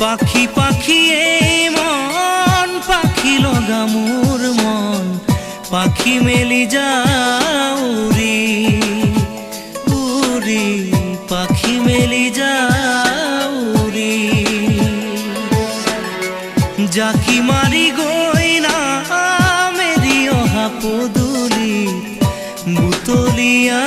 পাখি পাখি মন পাখি লগা মোর মন পাখি মেলি যাও উড়ি উড়ি পাখি মেলি যাও উড়ি জাকি মারি গইনা মেরি অহা পদুলি বুতলিয়া